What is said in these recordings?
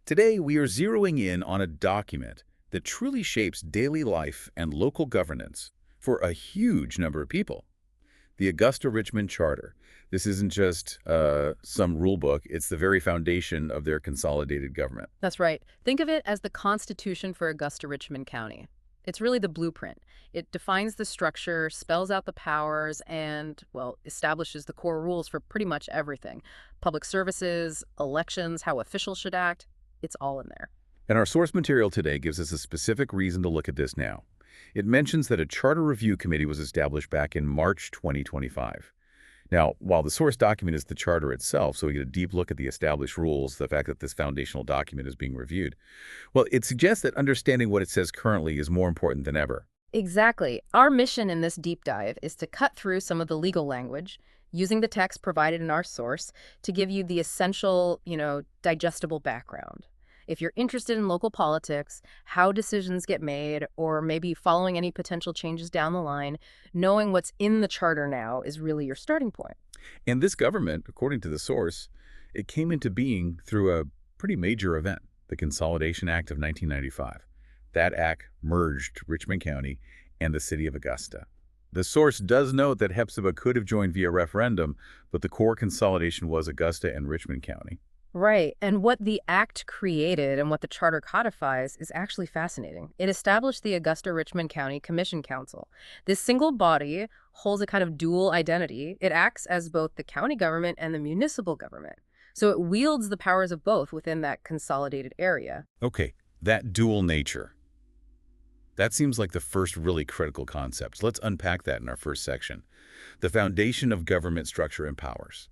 Today, we are zeroing in on a document that truly shapes daily life and local governance for a huge number of people. The Augusta-Richmond Charter. This isn't just some rule book. It's the very foundation of their consolidated government. That's right. Think of it as the Constitution for Augusta-Richmond County. It's really the blueprint. It defines the structure, spells out the powers, and, well, establishes the core rules for pretty much everything. Public services, elections, how officials should act, it's all in there. And our source material today gives us a specific reason to look at this now. It mentions that a charter review committee was established back in March 2025. Now, while the source document is the charter itself, so we get a deep look at the established rules, the fact that this foundational document is being reviewed, well, it suggests that understanding what it says currently is more important than ever. Exactly. Our mission in this deep dive is to cut through some of the legal language, using the text provided in our source to give you the essential, digestible background. If you're interested in local politics, how decisions get made, or maybe following any potential changes down the line, knowing what's in the charter now is really your starting point. And this government, according to the source, it came into being through a pretty major event, the Consolidation Act of 1995. That act merged Richmond County and the city of Augusta. The source does note that Hepzibah could have joined via referendum, but the core consolidation was Augusta and Richmond County. Right. And what the Act created and what the Charter codifies is actually fascinating. It established the Augusta-Richmond County Commission Council. This single body holds a kind of dual identity. It acts as both the county government and the municipal government. So it wields the powers of both within that consolidated area. Okay, that dual nature. That seems like the first really critical concept. Let's unpack that in our first section. The foundation of government structure and powers.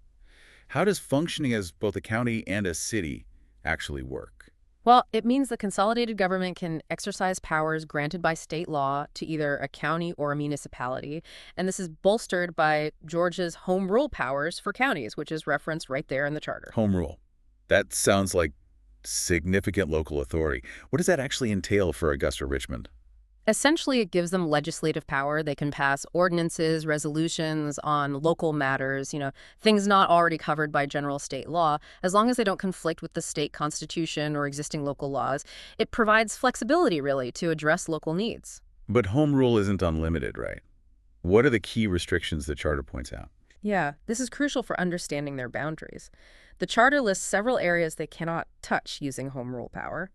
How does functioning as both a county and a city actually work? Well, it means the consolidated government can exercise powers granted by state law to either a county or a municipality, and this is bolstered by Georgia's home rule powers for counties, which is referenced right there in the charter. Home rule. That sounds like significant local authority. What does that actually entail for Augusta-Richmond? Essentially, it gives them legislative power. They can pass ordinances, resolutions on local matters, things not already covered by general state law, as long as they don't conflict with the state constitution or existing local laws. It provides flexibility, really, to address local needs. But home rule isn't unlimited, right? What are the key restrictions the charter points out? Yeah, this is crucial for understanding their boundaries. The charter lists several areas they cannot touch using home rule power.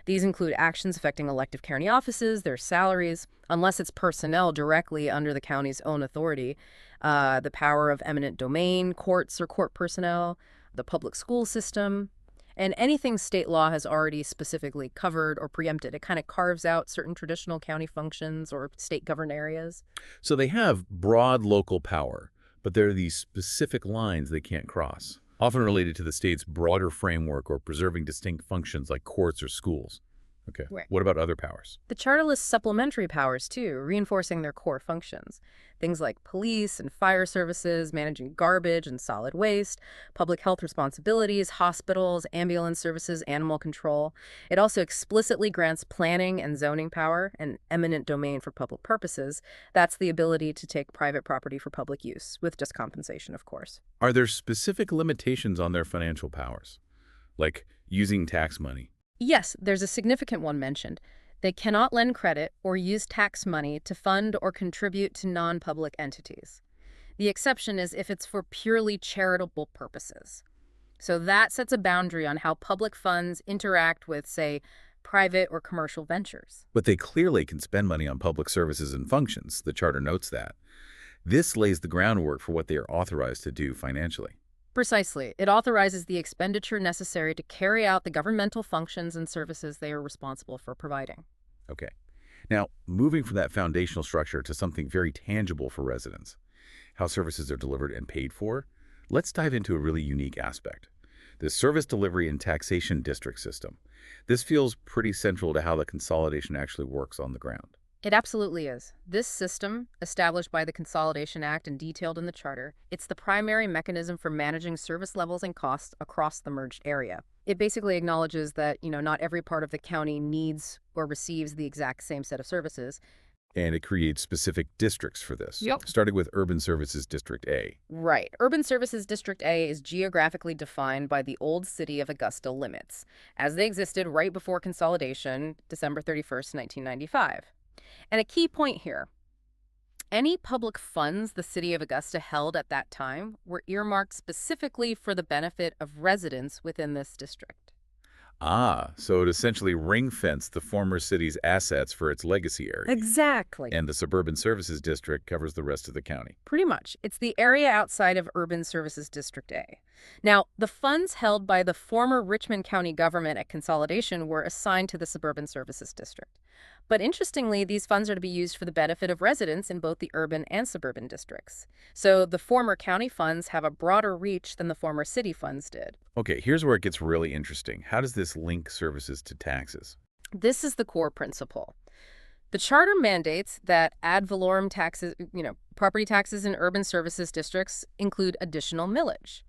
These include actions affecting elective county offices, their salaries, unless it's personnel directly under the county's own authority, the power of eminent domain, courts or court personnel, the public school system, and anything state law has already specifically covered or preempted. It kind of carves out certain traditional county functions or state-governed areas. So they have broad local power, but there are these specific lines they can't cross, often related to the state's broader framework or preserving distinct functions like courts or schools. Okay. Right. What about other powers? The charter lists supplementary powers, too, reinforcing their core functions. Things like police and fire services, managing garbage and solid waste, public health responsibilities, hospitals, ambulance services, animal control. It also explicitly grants planning and zoning power, an eminent domain for public purposes. That's the ability to take private property for public use, with just compensation, of course. Are there specific limitations on their financial powers, like using tax money? Yes, there's a significant one mentioned. They cannot lend credit or use tax money to fund or contribute to non-public entities. The exception is if it's for purely charitable purposes. So that sets a boundary on how public funds interact with, say, private or commercial ventures. But they clearly can spend money on public services and functions. The charter notes that. This lays the groundwork for what they are authorized to do financially. Precisely. It authorizes the expenditure necessary to carry out the governmental functions and services they are responsible for providing. Okay. Now, moving from that foundational structure to something very tangible for residents, how services are delivered and paid for, let's dive into a really unique aspect, the service delivery and taxation district system. This feels pretty central to how the consolidation actually works on the ground. It absolutely is. This system, established by the Consolidation Act and detailed in the Charter, it's the primary mechanism for managing service levels and costs across the merged area. It basically acknowledges that, not every part of the county needs or receives the exact same set of services. And it creates specific districts for this, Yep. starting with Urban Services District A. Right. Urban Services District A is geographically defined by the old city of Augusta limits, as they existed right before consolidation, December 31st, 1995. And a key point here, any public funds the city of Augusta held at that time were earmarked specifically for the benefit of residents within this district. Ah, so it essentially ring-fenced the former city's assets for its legacy area. Exactly. And the Suburban Services District covers the rest of the county. Pretty much. It's the area outside of Urban Services District A. Now, the funds held by the former Richmond County government at consolidation were assigned to the Suburban Services District. But interestingly, these funds are to be used for the benefit of residents in both the urban and suburban districts. So the former county funds have a broader reach than the former city funds did. Okay, here's where it gets really interesting. How does this link services to taxes? This is the core principle. The charter mandates that ad valorem taxes, property taxes in urban services districts include additional millage.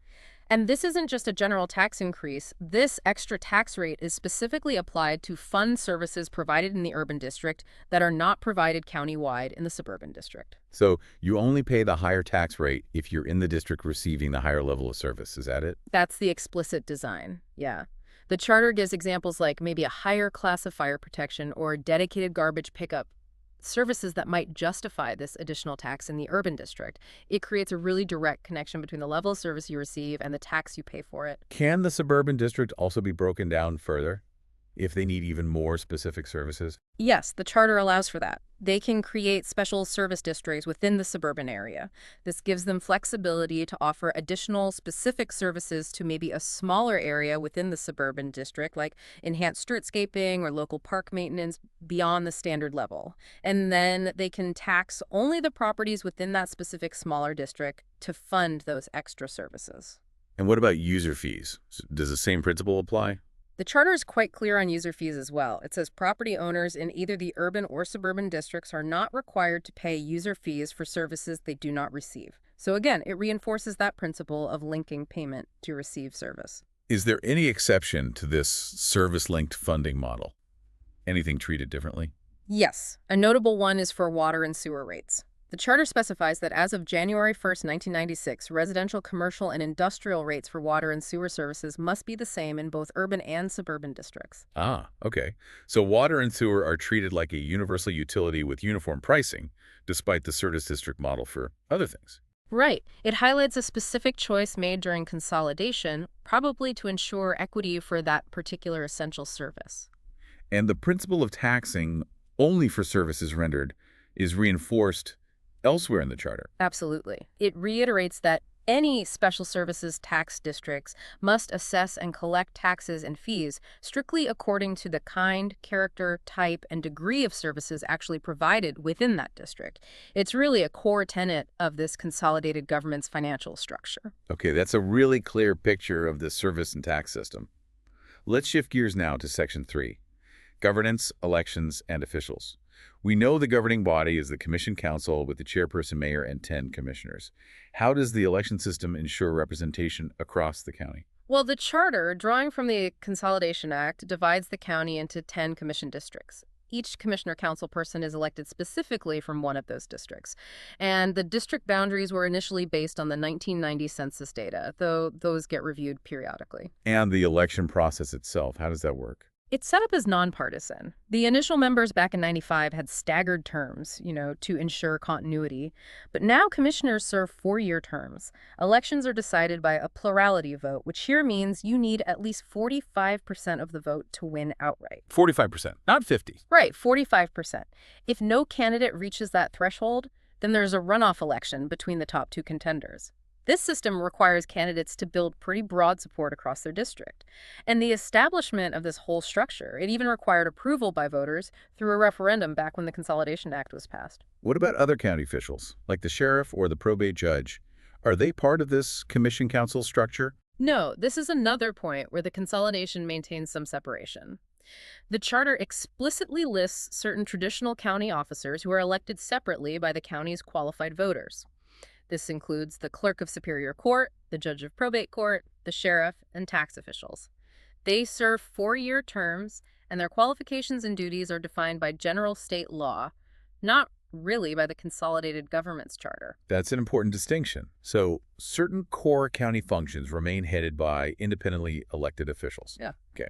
And this isn't just a general tax increase. This extra tax rate is specifically applied to fund services provided in the urban district that are not provided countywide in the suburban district. So you only pay the higher tax rate if you're in the district receiving the higher level of service. Is that it? That's the explicit design, yeah. The charter gives examples like maybe a higher class of fire protection or dedicated garbage pickup, services that might justify this additional tax in the urban district. It creates a really direct connection between the level of service you receive and the tax you pay for it. Can the suburban district also be broken down further if they need even more specific services? Yes, the charter allows for that. They can create special service districts within the suburban area. This gives them flexibility to offer additional specific services to maybe a smaller area within the suburban district, like enhanced streetscaping or local park maintenance beyond the standard level. And then they can tax only the properties within that specific smaller district to fund those extra services. And what about user fees? Does the same principle apply? The charter is quite clear on user fees as well. It says property owners in either the urban or suburban districts are not required to pay user fees for services they do not receive. So again, it reinforces that principle of linking payment to receive service. Is there any exception to this service-linked funding model? Anything treated differently? Yes, a notable one is for water and sewer rates. The charter specifies that as of January 1st, 1996, residential, commercial, and industrial rates for water and sewer services must be the same in both urban and suburban districts. Ah, okay. So water and sewer are treated like a universal utility with uniform pricing, despite the service district model for other things. Right. It highlights a specific choice made during consolidation, probably to ensure equity for that particular essential service. And the principle of taxing only for services rendered is reinforced elsewhere in the charter. Absolutely. It reiterates that any special services tax districts must assess and collect taxes and fees strictly according to the kind, character, type, and degree of services actually provided within that district. It's really a core tenet of this consolidated government's financial structure. Okay, that's a really clear picture of the service and tax system. Let's shift gears now to Section 3, Governance, Elections, and Officials. We know the governing body is the Commission Council with the chairperson, mayor, and 10 commissioners. How does the election system ensure representation across the county? Well, the charter, drawing from the Consolidation Act, divides the county into 10 commission districts. Each commissioner council person is elected specifically from one of those districts. And the district boundaries were initially based on the 1990 census data, though those get reviewed periodically. And the election process itself, how does that work? It's set up as nonpartisan. The initial members back in 95 had staggered terms, to ensure continuity. But now commissioners serve 4-year terms. Elections are decided by a plurality vote, which here means you need at least 45% of the vote to win outright. 45%, not 50. Right, 45%. If no candidate reaches that threshold, then there's a runoff election between the top 2 contenders. This system requires candidates to build pretty broad support across their district. And the establishment of this whole structure, it even required approval by voters through a referendum back when the Consolidation Act was passed. What about other county officials, like the sheriff or the probate judge? Are they part of this commission council structure? No, this is another point where the consolidation maintains some separation. The charter explicitly lists certain traditional county officers who are elected separately by the county's qualified voters. This includes the clerk of superior court, the judge of probate court, the sheriff, and tax officials. They serve 4-year terms, and their qualifications and duties are defined by general state law, not really by the consolidated government's charter. That's an important distinction. So certain core county functions remain headed by independently elected officials. Yeah. Okay.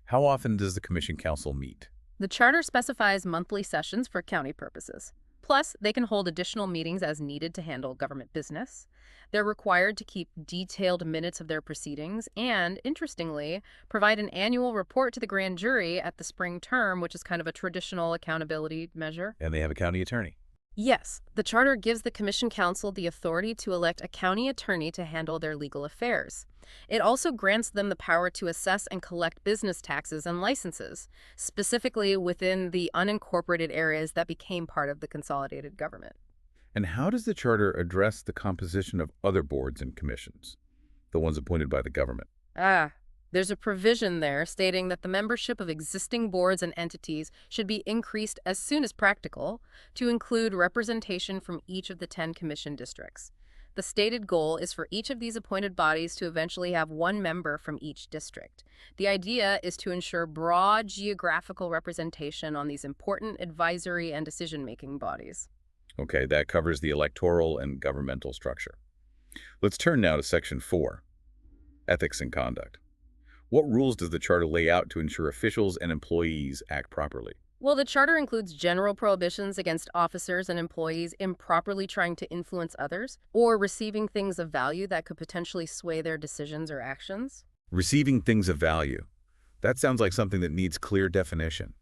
How often does the Commission Council meet? The charter specifies monthly sessions for county purposes. Plus, they can hold additional meetings as needed to handle government business. They're required to keep detailed minutes of their proceedings and, interestingly, provide an annual report to the grand jury at the spring term, which is kind of a traditional accountability measure. And they have a county attorney. Yes, the charter gives the Commission Council the authority to elect a county attorney to handle their legal affairs. It also grants them the power to assess and collect business taxes and licenses, specifically within the unincorporated areas that became part of the consolidated government. And how does the charter address the composition of other boards and commissions, the ones appointed by the government? There's a provision there stating that the membership of existing boards and entities should be increased as soon as practical to include representation from each of the 10 commission districts. The stated goal is for each of these appointed bodies to eventually have one member from each district. The idea is to ensure broad geographical representation on these important advisory and decision-making bodies. Okay, that covers the electoral and governmental structure. Let's turn now to Section 4, Ethics and Conduct. What rules does the charter lay out to ensure officials and employees act properly? Well, the charter includes general prohibitions against officers and employees improperly trying to influence others or receiving things of value that could potentially sway their decisions or actions. Receiving things of value. That sounds like something that needs clear definition.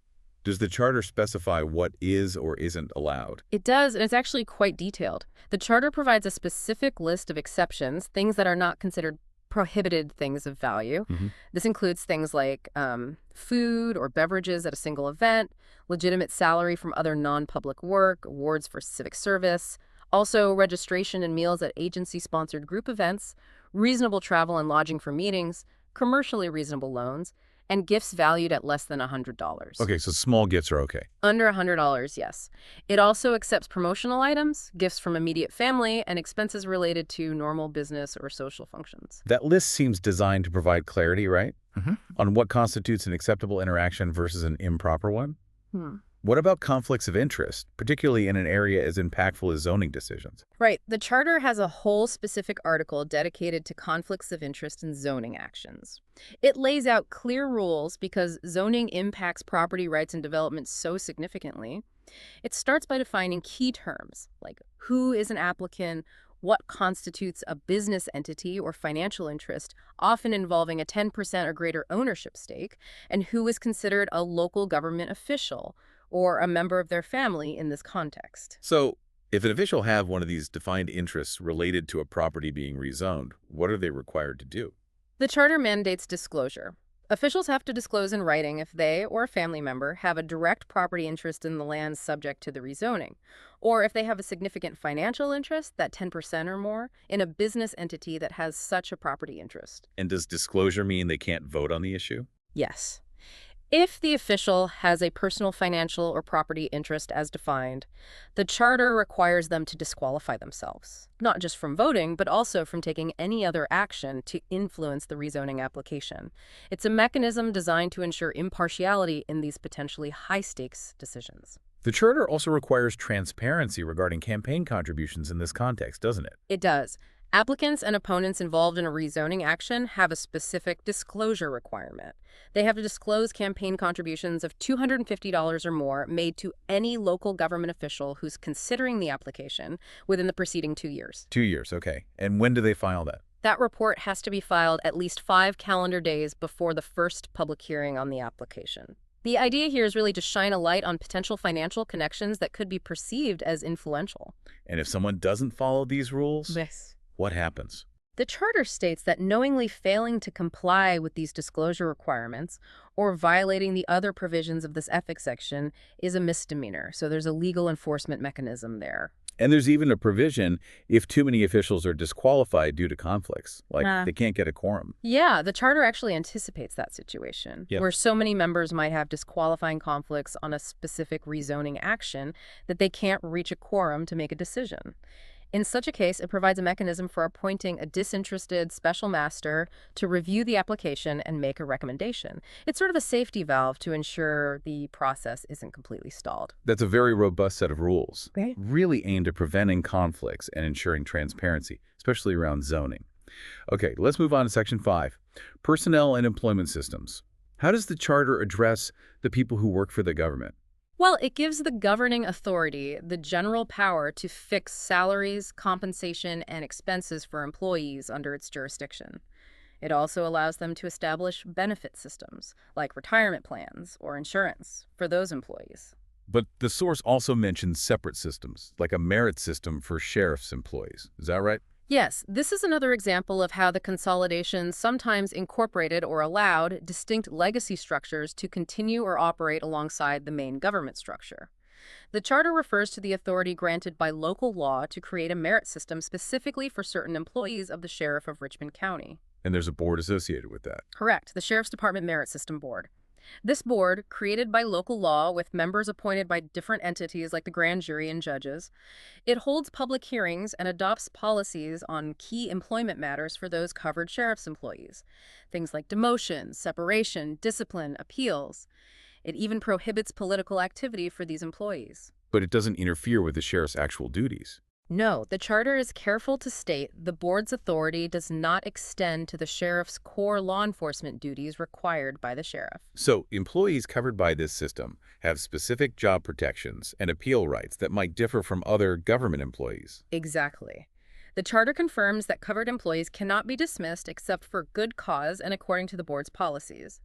Does the charter specify what is or isn't allowed? It does, and it's actually quite detailed. The charter provides a specific list of exceptions, things that are not considered prohibited things of value. This includes things like food or beverages at a single event, legitimate salary from other non-public work, awards for civic service, also registration and meals at agency-sponsored group events, reasonable travel and lodging for meetings, commercially reasonable loans, and gifts valued at less than $100. Okay, so small gifts are okay. Under $100, yes. It also accepts promotional items, gifts from immediate family, and expenses related to normal business or social functions. That list seems designed to provide clarity, right? On what constitutes an acceptable interaction versus an improper one? What about conflicts of interest, particularly in an area as impactful as zoning decisions? Right. The charter has a whole specific article dedicated to conflicts of interest in zoning actions. It lays out clear rules because zoning impacts property rights and development so significantly. It starts by defining key terms like who is an applicant, what constitutes a business entity or financial interest, often involving a 10% or greater ownership stake, and who is considered a local government official or a member of their family in this context. So, if an official have one of these defined interests related to a property being rezoned, what are they required to do? The charter mandates disclosure. Officials have to disclose in writing if they or a family member have a direct property interest in the land subject to the rezoning, or if they have a significant financial interest, that 10% or more, in a business entity that has such a property interest. And does disclosure mean they can't vote on the issue? Yes. If the official has a personal financial or property interest as defined, the charter requires them to disqualify themselves, not just from voting, but also from taking any other action to influence the rezoning application. It's a mechanism designed to ensure impartiality in these potentially high-stakes decisions. The charter also requires transparency regarding campaign contributions in this context, doesn't it? It does. Applicants and opponents involved in a rezoning action have a specific disclosure requirement. They have to disclose campaign contributions of $250 or more made to any local government official who's considering the application within the preceding 2 years. 2 years, okay. And when do they file that? That report has to be filed at least 5 calendar days before the first public hearing on the application. The idea here is really to shine a light on potential financial connections that could be perceived as influential. And if someone doesn't follow these rules, Yes. what happens? The charter states that knowingly failing to comply with these disclosure requirements or violating the other provisions of this ethics section is a misdemeanor. So there's a legal enforcement mechanism there. And there's even a provision if too many officials are disqualified due to conflicts, like they can't get a quorum. Yeah, the charter actually anticipates that situation, Yep. where so many members might have disqualifying conflicts on a specific rezoning action that they can't reach a quorum to make a decision. In such a case, it provides a mechanism for appointing a disinterested special master to review the application and make a recommendation. It's sort of a safety valve to ensure the process isn't completely stalled. That's a very robust set of rules, Okay. really aimed at preventing conflicts and ensuring transparency, especially around zoning. Okay, let's move on to Section 5, Personnel and Employment Systems. How does the Charter address the people who work for the government? Well, it gives the governing authority the general power to fix salaries, compensation, and expenses for employees under its jurisdiction. It also allows them to establish benefit systems, like retirement plans or insurance, for those employees. But the source also mentions separate systems, like a merit system for sheriff's employees. Is that right? Yes, this is another example of how the consolidation sometimes incorporated or allowed distinct legacy structures to continue or operate alongside the main government structure. The Charter refers to the authority granted by local law to create a merit system specifically for certain employees of the Sheriff of Richmond County. And there's a board associated with that. Correct, the Sheriff's Department Merit System Board. This board, created by local law with members appointed by different entities like the grand jury and judges, it holds public hearings and adopts policies on key employment matters for those covered sheriff's employees. Things like demotion, separation, discipline, appeals. It even prohibits political activity for these employees. But it doesn't interfere with the sheriff's actual duties. No, the Charter is careful to state the board's authority does not extend to the sheriff's core law enforcement duties required by the sheriff. So, employees covered by this system have specific job protections and appeal rights that might differ from other government employees. Exactly. The Charter confirms that covered employees cannot be dismissed except for good cause and according to the board's policies.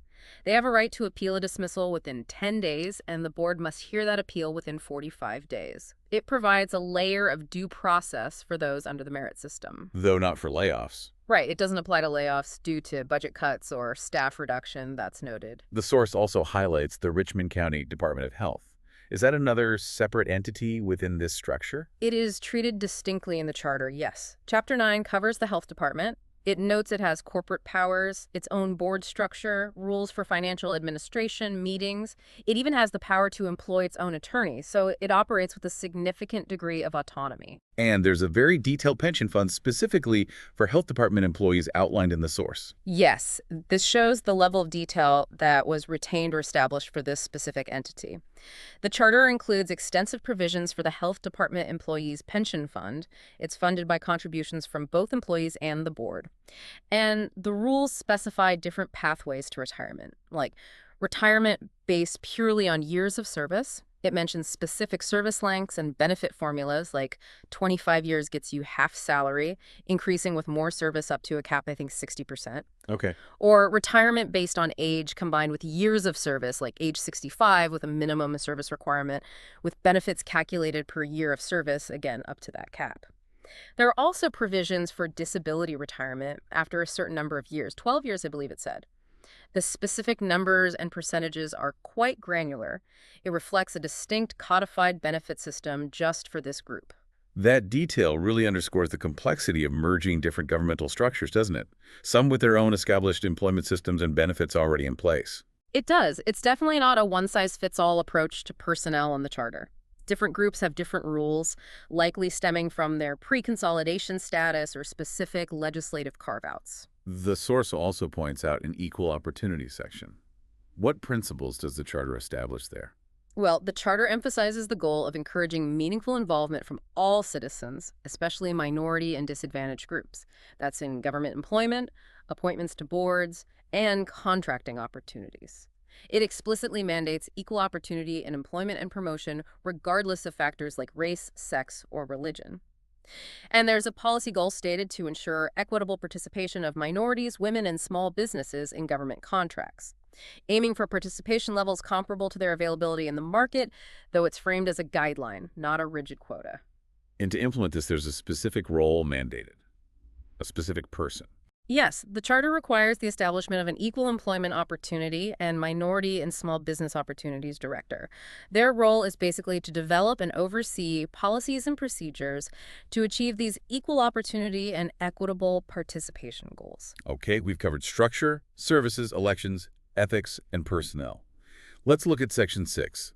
They have a right to appeal a dismissal within 10 days, and the board must hear that appeal within 45 days. It provides a layer of due process for those under the merit system. Though not for layoffs. Right, it doesn't apply to layoffs due to budget cuts or staff reduction, that's noted. The source also highlights the Richmond County Department of Health. Is that another separate entity within this structure? It is treated distinctly in the Charter, yes. Chapter 9 covers the health department. It notes it has corporate powers, its own board structure, rules for financial administration, meetings. It even has the power to employ its own attorney, so it operates with a significant degree of autonomy. And there's a very detailed pension fund specifically for health department employees outlined in the source. Yes, this shows the level of detail that was retained or established for this specific entity. The Charter includes extensive provisions for the Health Department Employees Pension Fund. It's funded by contributions from both employees and the board. And the rules specify different pathways to retirement, like retirement based purely on years of service. It mentions specific service lengths and benefit formulas, like 25 years gets you half salary, increasing with more service up to a cap, I think, 60%. Okay. Or retirement based on age combined with years of service, like age 65 with a minimum service requirement, with benefits calculated per year of service, again, up to that cap. There are also provisions for disability retirement after a certain number of years, 12 years, I believe it said. The specific numbers and percentages are quite granular. It reflects a distinct codified benefit system just for this group. That detail really underscores the complexity of merging different governmental structures, doesn't it? Some with their own established employment systems and benefits already in place. It does. It's definitely not a one-size-fits-all approach to personnel in the Charter. Different groups have different rules, likely stemming from their pre-consolidation status or specific legislative carve-outs. The source also points out an equal opportunity section. What principles does the Charter establish there? Well, the Charter emphasizes the goal of encouraging meaningful involvement from all citizens, especially minority and disadvantaged groups. That's in government employment, appointments to boards, and contracting opportunities. It explicitly mandates equal opportunity in employment and promotion, regardless of factors like race, sex, or religion. And there's a policy goal stated to ensure equitable participation of minorities, women, and small businesses in government contracts, aiming for participation levels comparable to their availability in the market, though it's framed as a guideline, not a rigid quota. And to implement this, there's a specific role mandated, a specific person. Yes, the Charter requires the establishment of an Equal Employment Opportunity and Minority and Small Business Opportunities Director. Their role is basically to develop and oversee policies and procedures to achieve these equal opportunity and equitable participation goals. Okay, we've covered structure, services, elections, ethics, and personnel. Let's look at Section 6,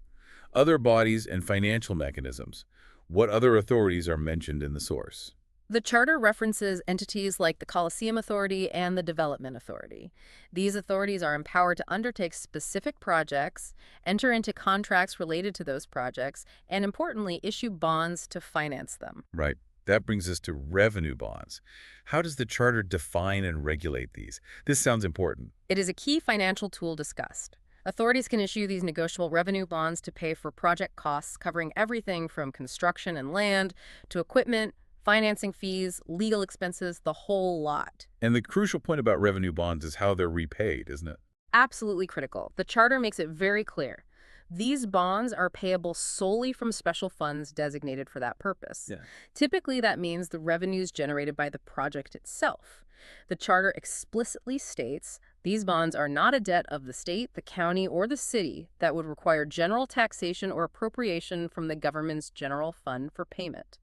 Other Bodies and Financial Mechanisms. What other authorities are mentioned in the source? The charter references entities like the Coliseum Authority and the Development Authority. These authorities are empowered to undertake specific projects, enter into contracts related to those projects, and importantly, issue bonds to finance them. Right. That brings us to revenue bonds. How does the charter define and regulate these? This sounds important. It is a key financial tool discussed. Authorities can issue these negotiable revenue bonds to pay for project costs covering everything from construction and land to equipment, financing fees, legal expenses, the whole lot. And the crucial point about revenue bonds is how they're repaid, isn't it? Absolutely critical. The charter makes it very clear. These bonds are payable solely from special funds designated for that purpose. Yeah. Typically, that means the revenues generated by the project itself. The charter explicitly states these bonds are not a debt of the state, the county, or the city that would require general taxation or appropriation from the government's general fund for payment.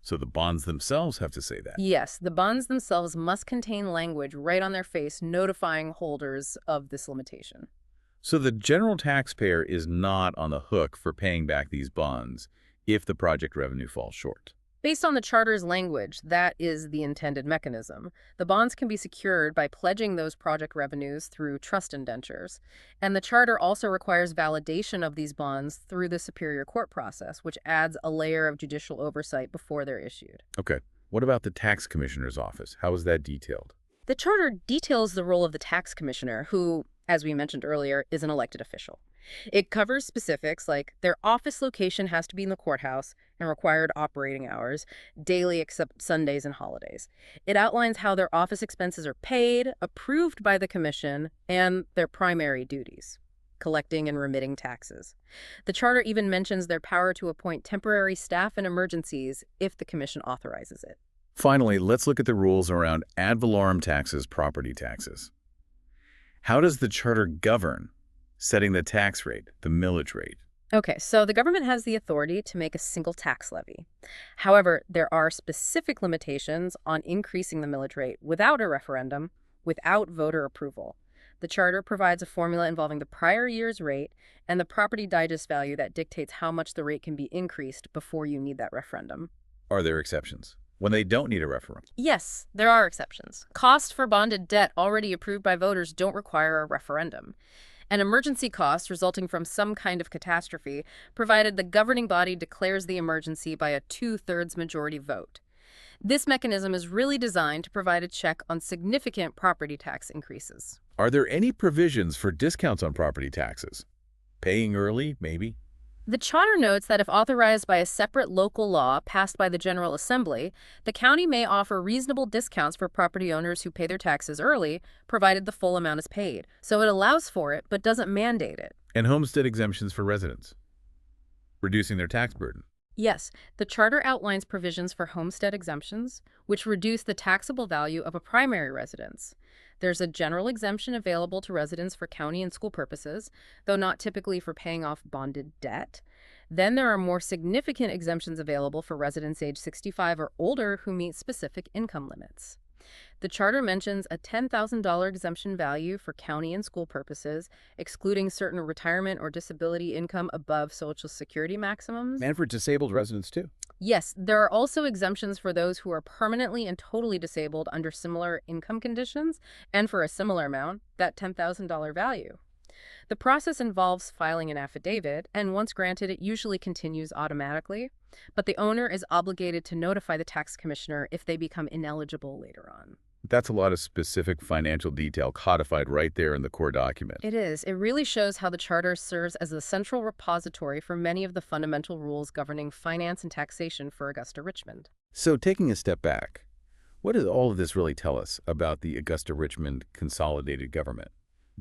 So the bonds themselves have to say that. Yes, the bonds themselves must contain language right on their face notifying holders of this limitation. So the general taxpayer is not on the hook for paying back these bonds if the project revenue falls short. Based on the charter's language, that is the intended mechanism. The bonds can be secured by pledging those project revenues through trust indentures. And the charter also requires validation of these bonds through the Superior Court process, which adds a layer of judicial oversight before they're issued. Okay. What about the tax commissioner's office? How is that detailed? The charter details the role of the tax commissioner, who, as we mentioned earlier, is an elected official. It covers specifics like their office location has to be in the courthouse and required operating hours, daily except Sundays and holidays. It outlines how their office expenses are paid, approved by the commission, and their primary duties, collecting and remitting taxes. The charter even mentions their power to appoint temporary staff in emergencies if the commission authorizes it. Finally, let's look at the rules around ad valorem taxes, property taxes. How does the charter govern setting the tax rate, the millage rate? Okay, so the government has the authority to make a single tax levy. However, there are specific limitations on increasing the millage rate without a referendum, without voter approval. The charter provides a formula involving the prior year's rate and the property digest value that dictates how much the rate can be increased before you need that referendum. Are there exceptions when they don't need a referendum? Yes, there are exceptions. Costs for bonded debt already approved by voters don't require a referendum. An emergency cost resulting from some kind of catastrophe, provided the governing body declares the emergency by a 2/3 majority vote. This mechanism is really designed to provide a check on significant property tax increases. Are there any provisions for discounts on property taxes? Paying early, maybe? The charter notes that if authorized by a separate local law passed by the General Assembly, the county may offer reasonable discounts for property owners who pay their taxes early, provided the full amount is paid. So it allows for it, but doesn't mandate it. And homestead exemptions for residents, reducing their tax burden. Yes, the charter outlines provisions for homestead exemptions, which reduce the taxable value of a primary residence. There's a general exemption available to residents for county and school purposes, though not typically for paying off bonded debt. Then there are more significant exemptions available for residents age 65 or older who meet specific income limits. The charter mentions a $10,000 exemption value for county and school purposes, excluding certain retirement or disability income above Social Security maximums. And for disabled residents, too. Yes, there are also exemptions for those who are permanently and totally disabled under similar income conditions, and for a similar amount, that $10,000 value. The process involves filing an affidavit, and once granted, it usually continues automatically, but the owner is obligated to notify the tax commissioner if they become ineligible later on. That's a lot of specific financial detail codified right there in the core document. It is. It really shows how the charter serves as the central repository for many of the fundamental rules governing finance and taxation for Augusta-Richmond. So taking a step back, what does all of this really tell us about the Augusta-Richmond consolidated government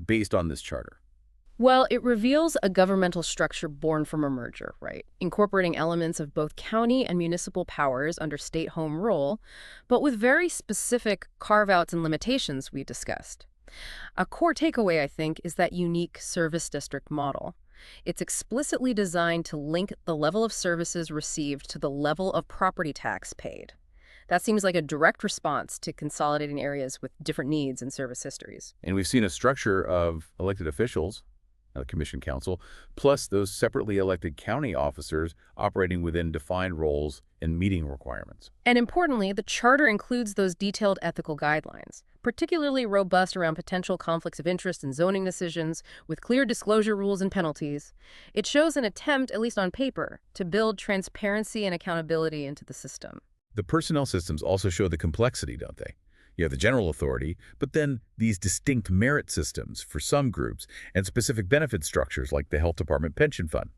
based on this charter? Well, it reveals a governmental structure born from a merger, right? Incorporating elements of both county and municipal powers under state home rule, but with very specific carve-outs and limitations we discussed. A core takeaway, I think, is that unique service district model. It's explicitly designed to link the level of services received to the level of property tax paid. That seems like a direct response to consolidating areas with different needs and service histories. And we've seen a structure of elected officials a commission council, plus those separately elected county officers operating within defined roles and meeting requirements. And importantly, the charter includes those detailed ethical guidelines, particularly robust around potential conflicts of interest in zoning decisions, with clear disclosure rules and penalties. It shows an attempt, at least on paper, to build transparency and accountability into the system. The personnel systems also show the complexity, don't they? You have the general authority, but then these distinct merit systems for some groups and specific benefit structures like the Health Department Pension Fund.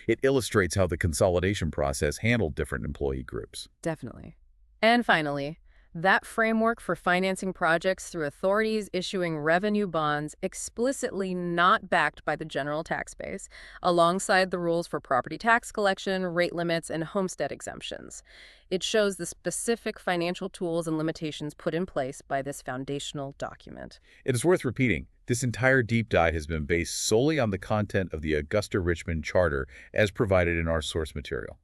It illustrates how the consolidation process handled different employee groups. Definitely. And finally, that framework for financing projects through authorities issuing revenue bonds explicitly not backed by the general tax base, alongside the rules for property tax collection, rate limits, and homestead exemptions. It shows the specific financial tools and limitations put in place by this foundational document. It is worth repeating, this entire deep dive has been based solely on the content of the Augusta-Richmond Charter as provided in our source material.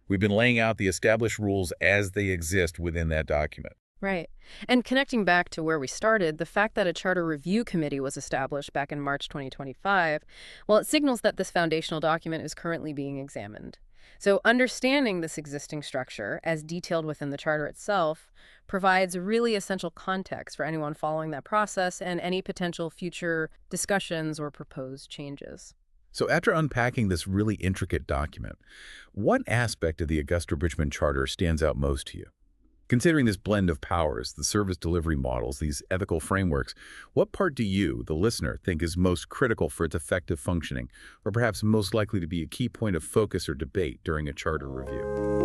We've been laying out the established rules as they exist within that document. Right. And connecting back to where we started, the fact that a charter review committee was established back in March 2025, well, it signals that this foundational document is currently being examined. So understanding this existing structure, as detailed within the charter itself, provides really essential context for anyone following that process and any potential future discussions or proposed changes. So after unpacking this really intricate document, what aspect of the Augusta-Richmond Charter stands out most to you? Considering this blend of powers, the service delivery models, these ethical frameworks, what part do you, the listener, think is most critical for its effective functioning, or perhaps most likely to be a key point of focus or debate during a charter review?